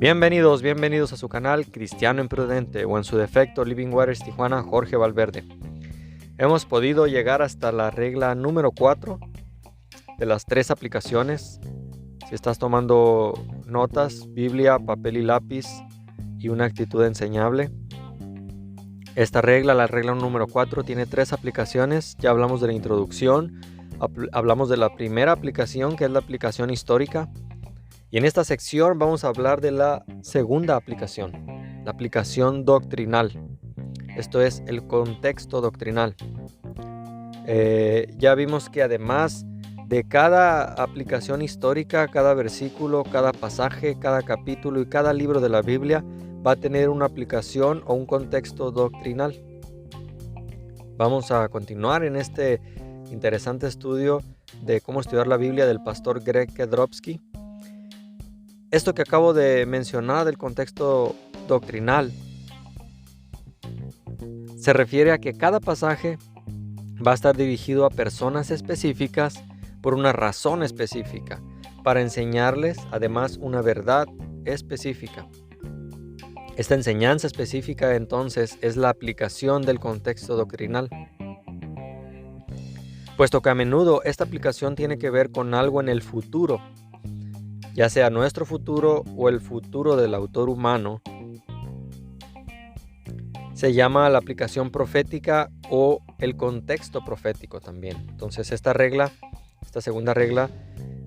Bienvenidos a su canal Cristiano Imprudente o en su defecto Living Waters Tijuana Jorge Valverde. Hemos podido llegar hasta la regla número 4 de las 3 aplicaciones. Si estás tomando notas, Biblia, papel y lápiz y una actitud enseñable. Esta regla, la regla número 4, tiene 3 aplicaciones. Ya hablamos de la introducción, hablamos de la primera aplicación, que es la aplicación histórica. Y en esta sección vamos a hablar de la segunda aplicación, la aplicación doctrinal. Esto es el contexto doctrinal. Ya vimos que además de cada aplicación histórica, cada versículo, cada pasaje, cada capítulo y cada libro de la Biblia va a tener una aplicación o un contexto doctrinal. Vamos a continuar en este interesante estudio de cómo estudiar la Biblia del pastor Greg Kedrowski. Esto que acabo de mencionar del contexto doctrinal se refiere a que cada pasaje va a estar dirigido a personas específicas por una razón específica, para enseñarles además una verdad específica. Esta enseñanza específica entonces es la aplicación del contexto doctrinal. Puesto que a menudo esta aplicación tiene que ver con algo en el futuro, ya sea nuestro futuro o el futuro del autor humano, se llama la aplicación profética o el contexto profético también. Entonces esta segunda regla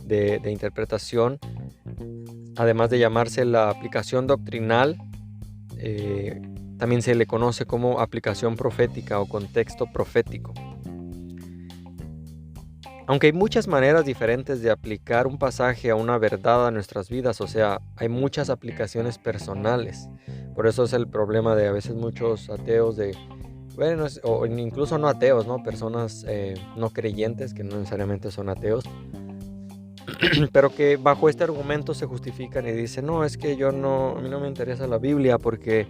de interpretación, además de llamarse la aplicación doctrinal, también se le conoce como aplicación profética o contexto profético. Aunque hay muchas maneras diferentes de aplicar un pasaje a una verdad a nuestras vidas, o sea, hay muchas aplicaciones personales. Por eso es el problema de a veces muchos ateos o incluso no ateos, ¿no? Personas no creyentes que no necesariamente son ateos, pero que bajo este argumento se justifican y dicen, no, es que a mí no me interesa la Biblia porque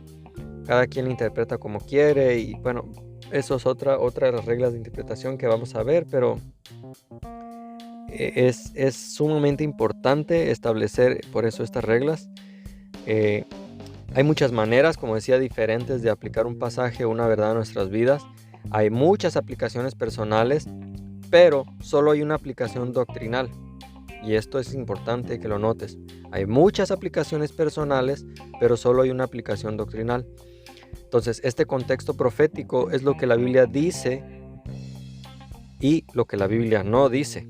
cada quien interpreta como quiere y bueno, eso es otra de las reglas de interpretación que vamos a ver, pero es sumamente importante establecer por eso estas reglas. Hay muchas maneras, como decía, diferentes de aplicar un pasaje o una verdad a nuestras vidas. Hay muchas aplicaciones personales, pero solo hay una aplicación doctrinal. Y esto es importante que lo notes. Hay muchas aplicaciones personales, pero solo hay una aplicación doctrinal. Entonces, este contexto profético es lo que la Biblia dice y lo que la Biblia no dice.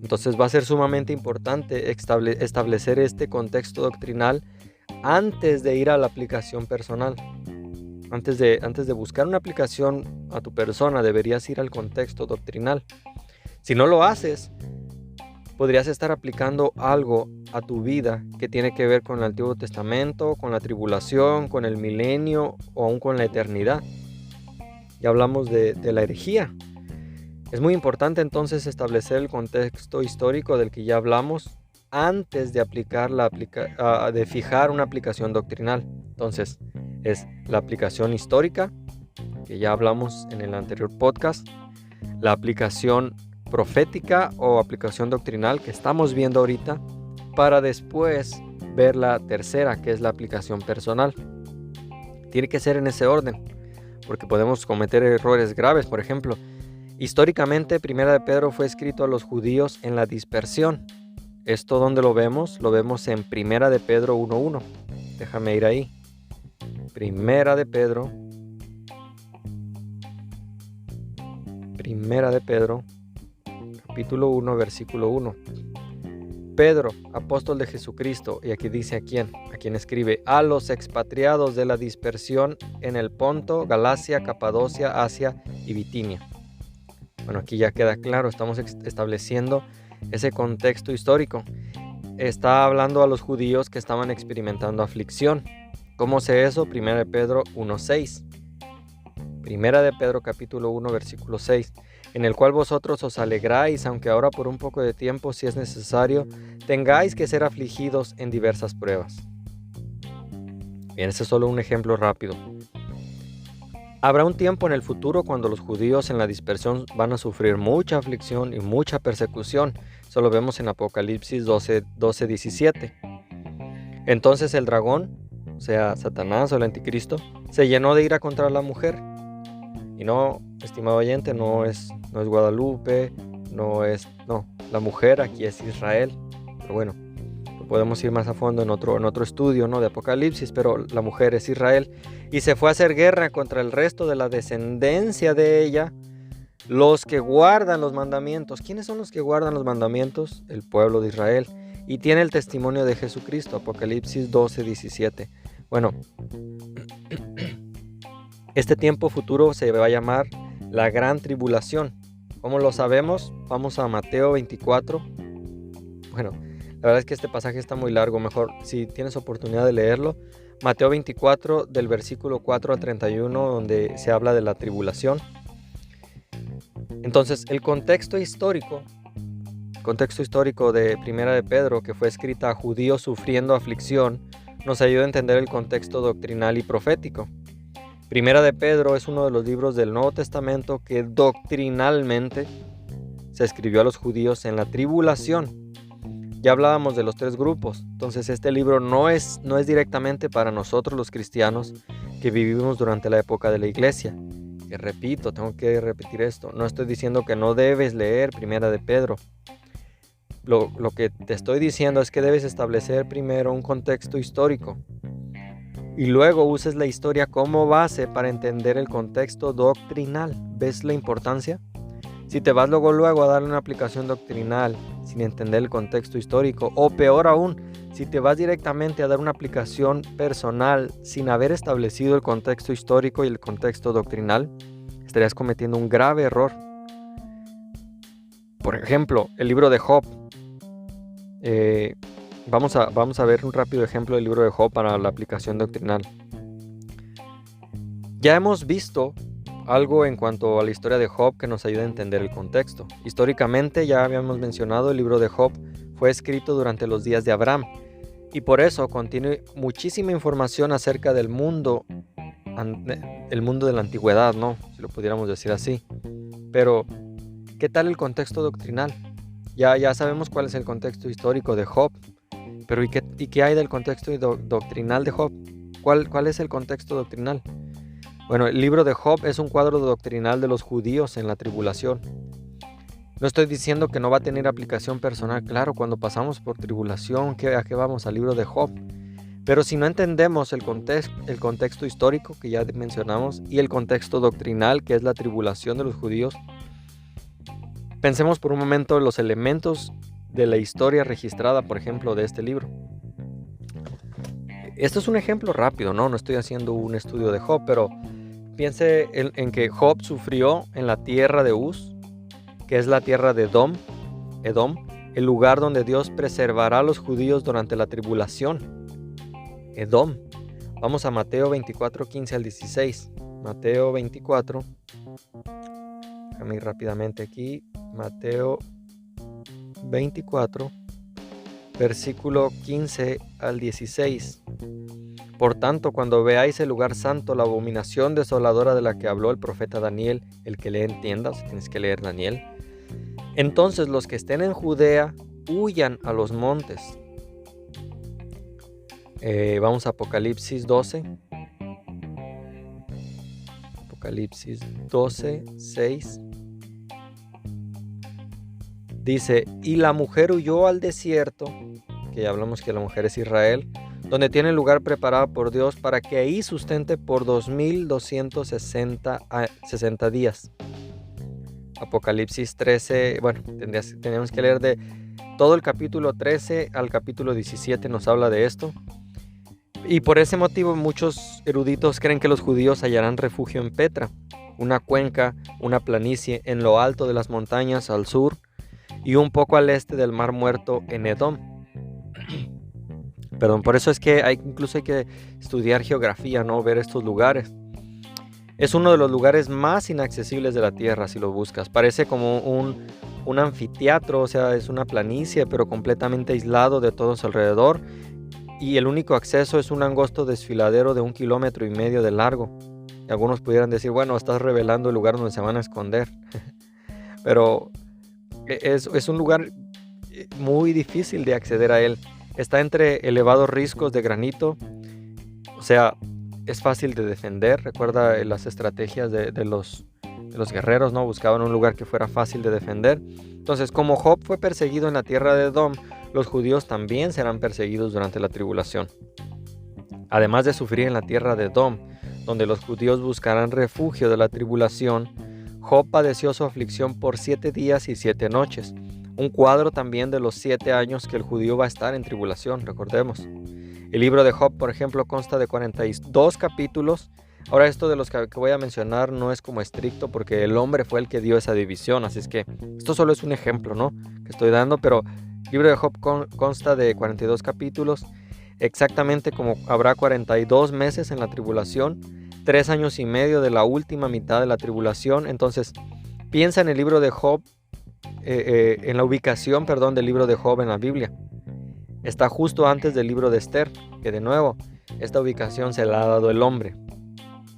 Entonces va a ser sumamente importante establecer este contexto doctrinal antes de ir a la aplicación personal. Antes de buscar una aplicación a tu persona, deberías ir al contexto doctrinal. Si no lo haces, podrías estar aplicando algo a tu vida que tiene que ver con el Antiguo Testamento, con la tribulación, con el milenio o aún con la eternidad. Ya hablamos de la herejía. Es muy importante entonces establecer el contexto histórico del que ya hablamos antes de de fijar una aplicación doctrinal. Entonces es la aplicación histórica, que ya hablamos en el anterior podcast, la aplicación profética o aplicación doctrinal que estamos viendo ahorita, para después ver la tercera, que es la aplicación personal. Tiene que ser en ese orden, porque podemos cometer errores graves. Por ejemplo, históricamente, Primera de Pedro fue escrito a los judíos en la dispersión. ¿Esto dónde lo vemos? Lo vemos en Primera de Pedro 1:1. Déjame ir ahí. Primera de Pedro, capítulo 1, versículo 1. Pedro, apóstol de Jesucristo, y aquí dice a quién escribe: a los expatriados de la dispersión en el Ponto, Galacia, Capadocia, Asia y Bitinia. Bueno, aquí ya queda claro, estamos estableciendo ese contexto histórico. Está hablando a los judíos que estaban experimentando aflicción. ¿Cómo sé eso? Primera de Pedro 1:6. Primera de Pedro capítulo 1 versículo 6. En el cual vosotros os alegráis, aunque ahora por un poco de tiempo, si es necesario, tengáis que ser afligidos en diversas pruebas. Bien, ese es solo un ejemplo rápido. Habrá un tiempo en el futuro cuando los judíos en la dispersión van a sufrir mucha aflicción y mucha persecución. Eso lo vemos en Apocalipsis 12:17. Entonces el dragón, o sea, Satanás o el anticristo, se llenó de ira contra la mujer. Y no, estimado oyente, no es Guadalupe, no, la mujer aquí es Israel. Pero bueno, podemos ir más a fondo en otro estudio, ¿no?, de Apocalipsis, pero la mujer es Israel. Y se fue a hacer guerra contra el resto de la descendencia de ella, los que guardan los mandamientos. ¿Quiénes son los que guardan los mandamientos? El pueblo de Israel. Y tiene el testimonio de Jesucristo, Apocalipsis 12:17. Bueno, este tiempo futuro se va a llamar la gran tribulación. ¿Cómo lo sabemos? Vamos a Mateo 24. Bueno, la verdad es que este pasaje está muy largo. Mejor, si tienes oportunidad de leerlo, Mateo 24, del versículo 4 al 31, donde se habla de la tribulación. Entonces, el contexto histórico de Primera de Pedro, que fue escrita a judíos sufriendo aflicción, nos ayuda a entender el contexto doctrinal y profético. Primera de Pedro es uno de los libros del Nuevo Testamento que doctrinalmente se escribió a los judíos en la tribulación. Ya hablábamos de los 3 grupos, entonces este libro no es directamente para nosotros los cristianos que vivimos durante la época de la iglesia. Que repito, tengo que repetir esto, no estoy diciendo que no debes leer Primera de Pedro. Lo que te estoy diciendo es que debes establecer primero un contexto histórico y luego uses la historia como base para entender el contexto doctrinal. ¿Ves la importancia? Si te vas luego a darle una aplicación doctrinal sin entender el contexto histórico, o peor aún, si te vas directamente a dar una aplicación personal sin haber establecido el contexto histórico y el contexto doctrinal, estarías cometiendo un grave error. Por ejemplo, el libro de Job. Vamos a ver un rápido ejemplo del libro de Job para la aplicación doctrinal. Ya hemos visto algo en cuanto a la historia de Job que nos ayuda a entender el contexto. Históricamente, ya habíamos mencionado, el libro de Job fue escrito durante los días de Abraham y por eso contiene muchísima información acerca del mundo, el mundo de la antigüedad, ¿no?, si lo pudiéramos decir así. Pero, ¿qué tal el contexto doctrinal? Ya sabemos cuál es el contexto histórico de Job, pero ¿y qué hay del contexto doctrinal de Job? ¿Cuál es el contexto doctrinal? Bueno, el libro de Job es un cuadro doctrinal de los judíos en la tribulación. No estoy diciendo que no va a tener aplicación personal. Claro, cuando pasamos por tribulación, ¿a qué vamos? Al libro de Job. Pero si no entendemos el contexto histórico que ya mencionamos y el contexto doctrinal, que es la tribulación de los judíos, pensemos por un momento en los elementos de la historia registrada, por ejemplo, de este libro. Esto es un ejemplo rápido, ¿no? No estoy haciendo un estudio de Job, pero piense en que Job sufrió en la tierra de Uz, que es la tierra de Edom, el lugar donde Dios preservará a los judíos durante la tribulación. Edom. Vamos a Mateo 24, 15 al 16. Mateo 24. Déjame ir rápidamente aquí. Mateo 24, versículo 15 al 16. Por tanto, cuando veáis el lugar santo, la abominación desoladora de la que habló el profeta Daniel, el que lee entienda, tienes que leer Daniel, entonces los que estén en Judea huyan a los montes. Vamos a Apocalipsis 12. Apocalipsis 12, 6. Dice, y la mujer huyó al desierto, que ya hablamos que la mujer es Israel, donde tiene lugar preparado por Dios para que ahí sustente por 2260 días. Apocalipsis 13, bueno, tendríamos que leer de todo el capítulo 13 al capítulo 17, nos habla de esto. Y por ese motivo muchos eruditos creen que los judíos hallarán refugio en Petra, una cuenca, una planicie en lo alto de las montañas al sur, y un poco al este del Mar Muerto en Edom. Perdón, por eso es que incluso hay que estudiar geografía, ¿no? Ver estos lugares. Es uno de los lugares más inaccesibles de la tierra si lo buscas. Parece como un anfiteatro, o sea, es una planicie, pero completamente aislado de todo su alrededor. Y el único acceso es un angosto desfiladero de 1,5 kilómetros de largo. Y algunos pudieran decir, bueno, estás revelando el lugar donde se van a esconder. Pero es un lugar muy difícil de acceder a él. Está entre elevados riscos de granito, o sea, es fácil de defender. Recuerda las estrategias de los guerreros, ¿no? Buscaban un lugar que fuera fácil de defender. Entonces, como Job fue perseguido en la tierra de Edom, los judíos también serán perseguidos durante la tribulación. Además de sufrir en la tierra de Edom, donde los judíos buscarán refugio de la tribulación, Job padeció su aflicción por 7 días y 7 noches. Un cuadro también de los 7 años que el judío va a estar en tribulación, recordemos. El libro de Job, por ejemplo, consta de 42 capítulos. Ahora, esto de los que voy a mencionar no es como estricto porque el hombre fue el que dio esa división, así es que esto solo es un ejemplo, ¿no?, que estoy dando, pero el libro de Job consta de 42 capítulos, exactamente como habrá 42 meses en la tribulación, 3 años y medio de la última mitad de la tribulación. Entonces, piensa en el libro de Job, en la ubicación, del libro de Job en la Biblia. Está justo antes del libro de Esther, que de nuevo, esta ubicación se la ha dado el hombre.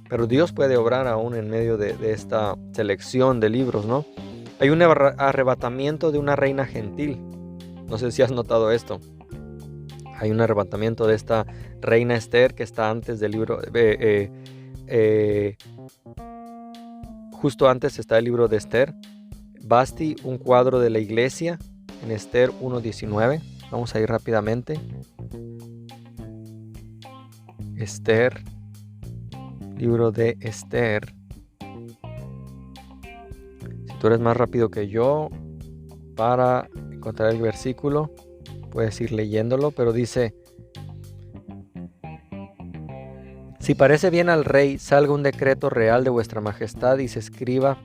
Pero Dios puede obrar aún en medio de esta selección de libros, ¿no? Hay un arrebatamiento de una reina gentil. No sé si has notado esto. Hay un arrebatamiento de esta reina Esther que está antes del libro. Justo antes está el libro de Esther. Vasti, un cuadro de la iglesia en Esther 1:19. Vamos a ir rápidamente. Esther. Libro de Esther. Si tú eres más rápido que yo para encontrar el versículo, puedes ir leyéndolo, pero dice: si parece bien al rey, salga un decreto real de vuestra majestad y se escriba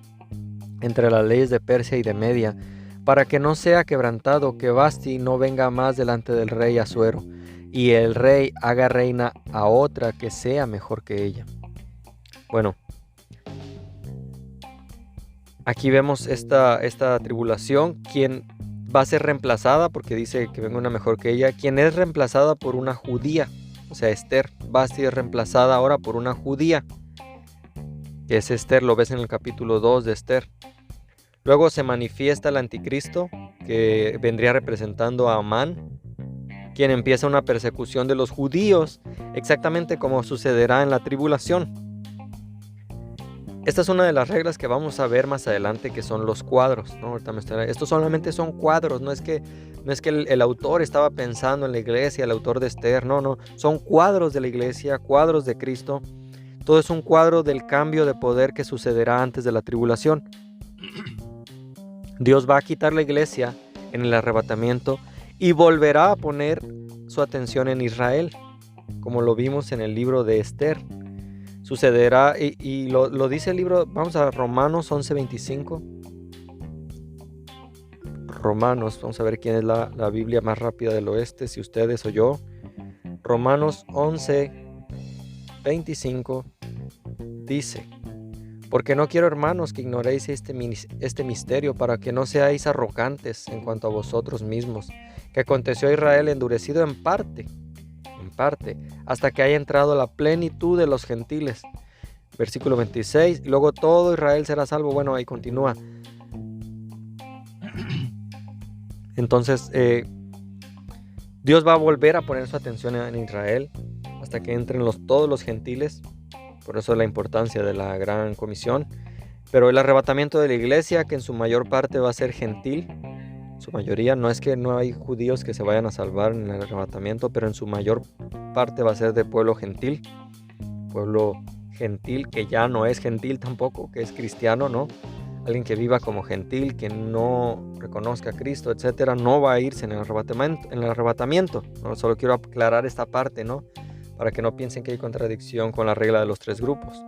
entre las leyes de Persia y de Media, para que no sea quebrantado, que Vasti no venga más delante del rey Asuero, y el rey haga reina a otra que sea mejor que ella. Bueno, aquí vemos esta tribulación, quien va a ser reemplazada, porque dice que venga una mejor que ella, quien es reemplazada por una judía, o sea, Esther. Vasti es reemplazada ahora por una judía, que es Esther, lo ves en el capítulo 2 de Esther. Luego se manifiesta el anticristo, que vendría representando a Amán, quien empieza una persecución de los judíos, exactamente como sucederá en la tribulación. Esta es una de las reglas que vamos a ver más adelante, que son los cuadros, ¿no? Estos solamente son cuadros, no es que el autor estaba pensando en la iglesia, el autor de Esther, no, son cuadros de la iglesia, cuadros de Cristo. Todo es un cuadro del cambio de poder que sucederá antes de la tribulación. Dios va a quitar la iglesia en el arrebatamiento y volverá a poner su atención en Israel, como lo vimos en el libro de Esther. Sucederá, y lo dice el libro. Vamos a Romanos 11:25. Romanos, vamos a ver quién es la Biblia más rápida del oeste, si ustedes o yo. Romanos 11:25 dice: porque no quiero, hermanos, que ignoréis este misterio, para que no seáis arrogantes en cuanto a vosotros mismos, que aconteció a Israel endurecido en parte, hasta que haya entrado la plenitud de los gentiles. Versículo 26, y luego todo Israel será salvo. Bueno, ahí continúa. Entonces, Dios va a volver a poner su atención en Israel hasta que entren todos los gentiles. Por eso la importancia de la gran comisión. Pero el arrebatamiento de la iglesia, que en su mayor parte va a ser gentil, su mayoría, no es que no hay judíos que se vayan a salvar en el arrebatamiento, pero en su mayor parte va a ser de pueblo gentil que ya no es gentil tampoco, que es cristiano, ¿no? Alguien que viva como gentil, que no reconozca a Cristo, etcétera, no va a irse en el arrebatamiento. ¿No? Solo quiero aclarar esta parte, ¿no? Para que no piensen que hay contradicción con la regla de los 3 grupos.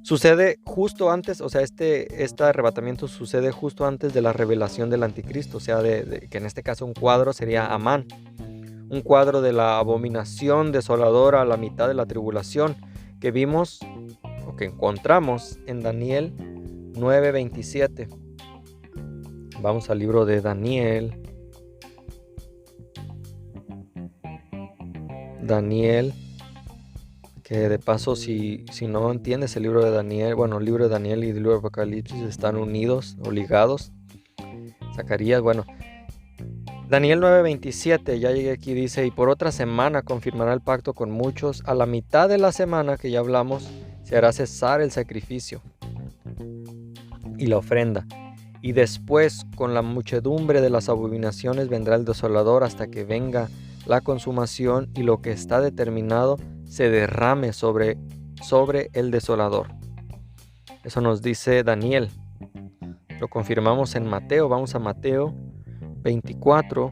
Sucede justo antes, o sea, este arrebatamiento sucede justo antes de la revelación del anticristo, o sea, que en este caso un cuadro sería Amán, un cuadro de la abominación desoladora a la mitad de la tribulación que vimos o que encontramos en Daniel 9:27. Vamos al libro de Daniel. Que de paso, si no entiendes el libro de Daniel, bueno, el libro de Daniel y el libro de Apocalipsis están unidos o ligados. Zacarías, bueno, Daniel 9:27, ya llegué aquí, dice, y por otra semana confirmará el pacto con muchos. A la mitad de la semana que ya hablamos, se hará cesar el sacrificio y la ofrenda. Y después, con la muchedumbre de las abominaciones, vendrá el desolador hasta que venga la consumación y lo que está determinado se derrame sobre el desolador. Eso nos dice Daniel. Lo confirmamos en Mateo. Vamos a Mateo 24.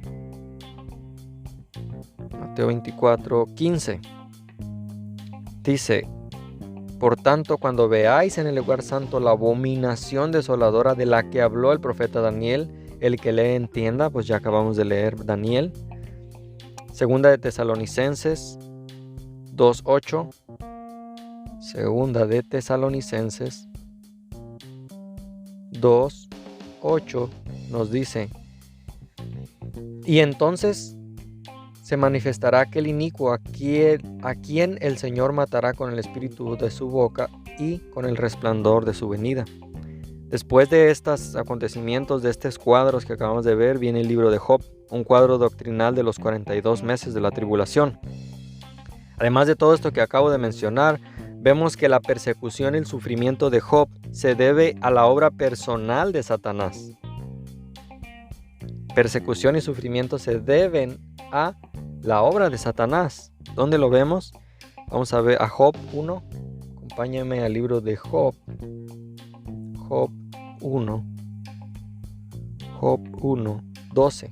Mateo 24:15. Dice, por tanto, cuando veáis en el lugar santo la abominación desoladora de la que habló el profeta Daniel, el que lee entienda, pues ya acabamos de leer Daniel. Segunda de Tesalonicenses 2:8. Segunda de Tesalonicenses 2:8 nos dice, y entonces se manifestará aquel inicuo a quien el Señor matará con el espíritu de su boca y con el resplandor de su venida. Después de estos acontecimientos, de estos cuadros que acabamos de ver, viene el libro de Job, un cuadro doctrinal de los 42 meses de la tribulación. Además de todo esto que acabo de mencionar, vemos que la persecución y el sufrimiento de Job se debe a la obra personal de Satanás. Persecución y sufrimiento se deben a la obra de Satanás. ¿Dónde lo vemos? Vamos a ver a Job 1. Acompáñenme al libro de Job. Job 1. Job 1:12.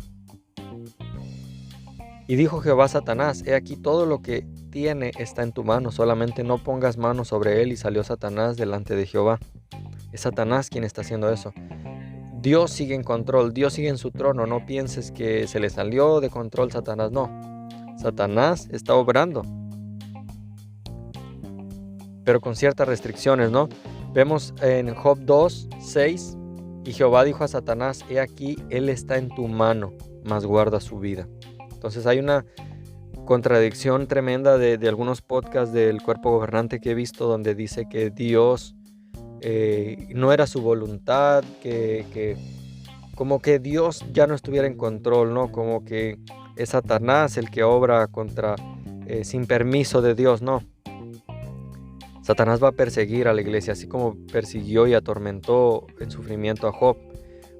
Y dijo Jehová a Satanás, he aquí todo lo que tiene está en tu mano, solamente no pongas mano sobre él. Y salió Satanás delante de Jehová. Es Satanás quien está haciendo eso. Dios sigue en control, Dios sigue en su trono. No pienses que se le salió de control Satanás, no. Satanás está obrando, pero con ciertas restricciones, ¿no? Vemos en Job 2:6, y Jehová dijo a Satanás, he aquí, él está en tu mano, mas guarda su vida. Entonces hay una contradicción tremenda de algunos podcasts del cuerpo gobernante que he visto, donde dice que Dios no era su voluntad, que como que Dios ya no estuviera en control, ¿no? Como que es Satanás el que obra sin permiso de Dios, no. Satanás va a perseguir a la iglesia, así como persiguió y atormentó en sufrimiento a Job,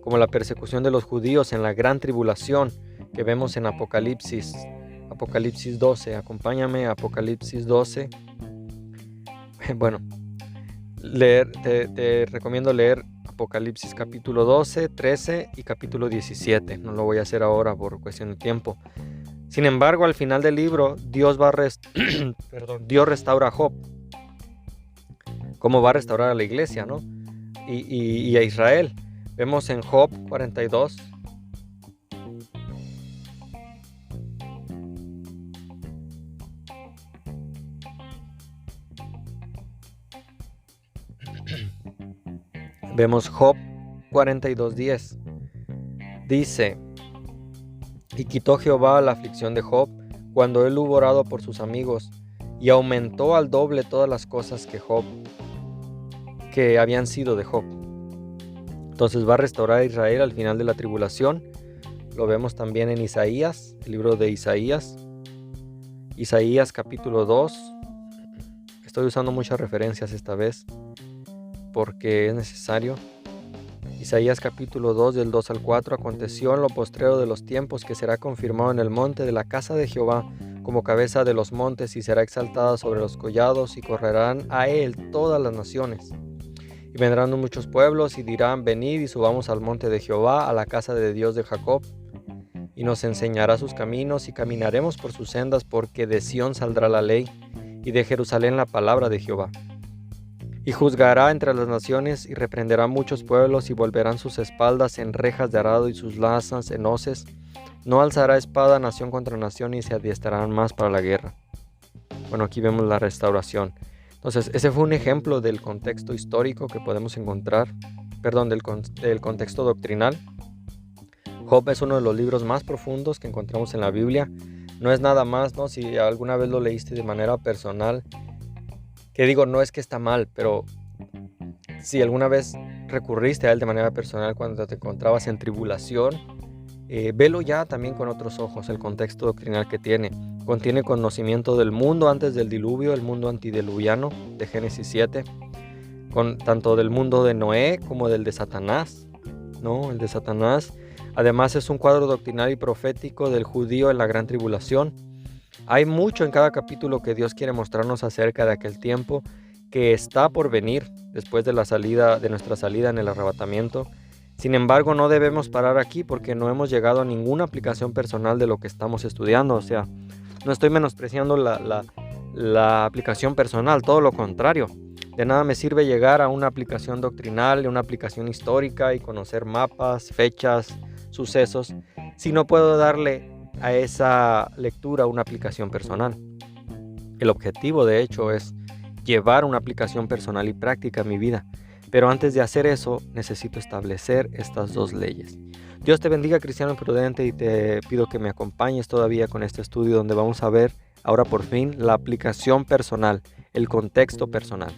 como la persecución de los judíos en la gran tribulación que vemos en Apocalipsis 12. Acompáñame a Apocalipsis 12. Bueno, te recomiendo leer Apocalipsis capítulo 12, 13 y capítulo 17. No lo voy a hacer ahora por cuestión de tiempo. Sin embargo, al final del libro, Dios restaura a Job. ¿Cómo va a restaurar a la iglesia, no? Y a Israel. Vemos en Job 42. Vemos Job 42:10. Dice, y quitó Jehová la aflicción de Job cuando él hubo orado por sus amigos, y aumentó al doble todas las cosas que habían sido de Job. Entonces va a restaurar a Israel al final de la tribulación. Lo vemos también en Isaías, el libro de Isaías. Isaías capítulo 2. Estoy usando muchas referencias esta vez, porque es necesario. Isaías capítulo 2 del 2 al 4. Aconteció en lo postrero de los tiempos que será confirmado en el monte de la casa de Jehová como cabeza de los montes, y será exaltada sobre los collados, y correrán a él todas las naciones. Y vendrán muchos pueblos y dirán, venid y subamos al monte de Jehová, a la casa de Dios de Jacob, y nos enseñará sus caminos, y caminaremos por sus sendas, porque de Sión saldrá la ley, y de Jerusalén la palabra de Jehová. Y juzgará entre las naciones, y reprenderá muchos pueblos, y volverán sus espaldas en rejas de arado y sus lanzas en hoces. No alzará espada nación contra nación, y se adiestrarán más para la guerra. Bueno, aquí vemos la restauración. Entonces, ese fue un ejemplo del contexto histórico que podemos encontrar, del contexto doctrinal. Job es uno de los libros más profundos que encontramos en la Biblia. No es nada más, ¿no? Si alguna vez lo leíste de manera personal, que digo, no es que está mal, pero si alguna vez recurriste a él de manera personal cuando te encontrabas en tribulación, Velo ya también con otros ojos, el contexto doctrinal que tiene. Contiene conocimiento del mundo antes del diluvio, el mundo antediluviano de Génesis 7, tanto del mundo de Noé como del de Satanás, ¿no? El de Satanás. Además es un cuadro doctrinal y profético del judío en la gran tribulación. Hay mucho en cada capítulo que Dios quiere mostrarnos acerca de aquel tiempo que está por venir después de nuestra salida en el arrebatamiento. Sin embargo, no debemos parar aquí porque no hemos llegado a ninguna aplicación personal de lo que estamos estudiando. O sea, no estoy menospreciando la aplicación personal, todo lo contrario. De nada me sirve llegar a una aplicación doctrinal, una aplicación histórica y conocer mapas, fechas, sucesos, si no puedo darle a esa lectura una aplicación personal. El objetivo, de hecho, es llevar una aplicación personal y práctica a mi vida. Pero antes de hacer eso, necesito establecer estas dos leyes. Dios te bendiga, cristiano prudente, y te pido que me acompañes todavía con este estudio donde vamos a ver ahora por fin la aplicación personal, el contexto personal.